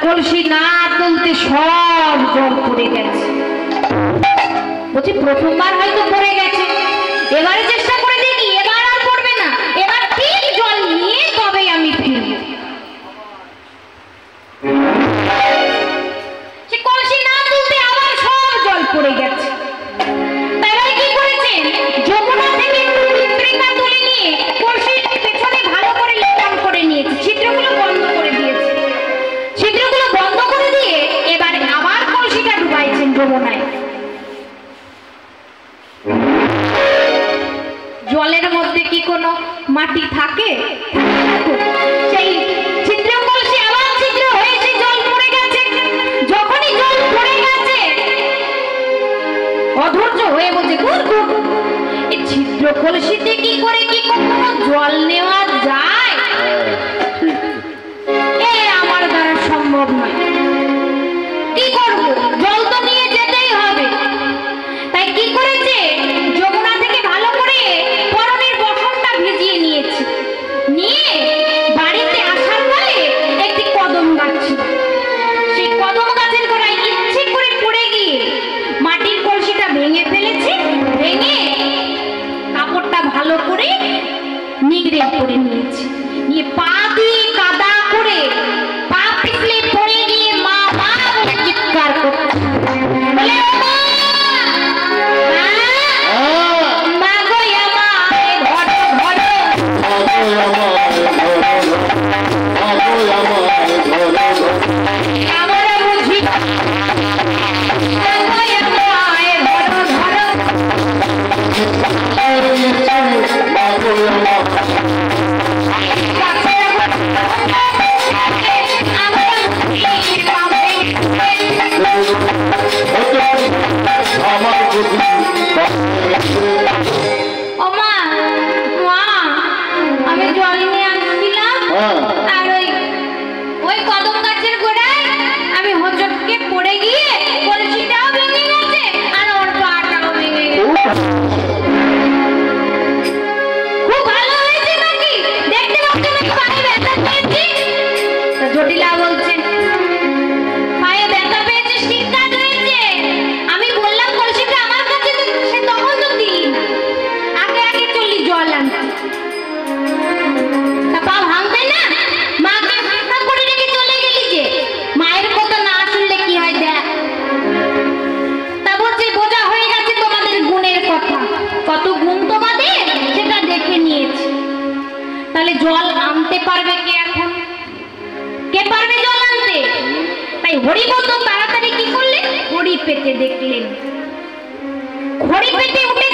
কলসি না তুলতে সব জল পড়ে গেছে। বলছি প্রথমবার হয়তো পড়ে গেছে, এবারে চেষ্টা করে দেখি, এবার আর পড়বে না, এবার ঠিক জল নিয়ে তবেই আমি ফিরব। সে কলসি না তুলতে আবার সব জল পড়ে গেছে। তাই কি করেছেন, যমুনা থেকে পত্রিকা তুলে নিয়ে কলসির পেছনে ভালো করে লেপন করে নিয়েছে, ছিদ্রগুলো বন্ধ করে দিয়েছে। ছিদ্রগুলো বন্ধ করে দিয়ে এবার আবার কলসিটা ডুবাইছেন যমুনায়। জলের মধ্যে কি কোনো মাটি থাকে? সেই ছিদ্র কলসি আবার ছিদ্র হয়েছে, জল পড়ে গেছে। যখনই জল পড়ে গেছে অধৈর্য হয়ে বলছে, এই ছিদ্র কলসিতে কি করে কি কখনো জল নেওয়া যায়? এ আমার দ্বারা সম্ভব নয়, কি করব, জল তো নিয়ে যেতেই হবে। তাই কি করেছে, যমুনা থেকে ভালো করে পরনের বসনটা ভিজিয়ে নিয়েছে, নিয়ে বাড়িতে আসার পরে একটি কদম গাছ ছিল, সেই কদম গাছের গোড়ায় ইচ্ছে করে পড়ে গিয়ে মাটির কলসিটা ভেঙে ফেলেছে। ভেঙে কাপড়টা ভালো করে নিগড়ে করে নিয়েছে, নিয়ে পা দিয়ে কাদা করে পা পিছলে পড়ে গিয়ে মা মা বলে চিৎকার করছে, বলে কত গুণ তোমাদের সেটা দেখে নিয়েছি। তাহলে জল আনতে পারবে কে? এখন কে পারবে জল আনতে? তাই হরিবল তাড়াতাড়ি কি করলেন, খড়ি পেতে দেখলেন। খড়ি পেতে উঠে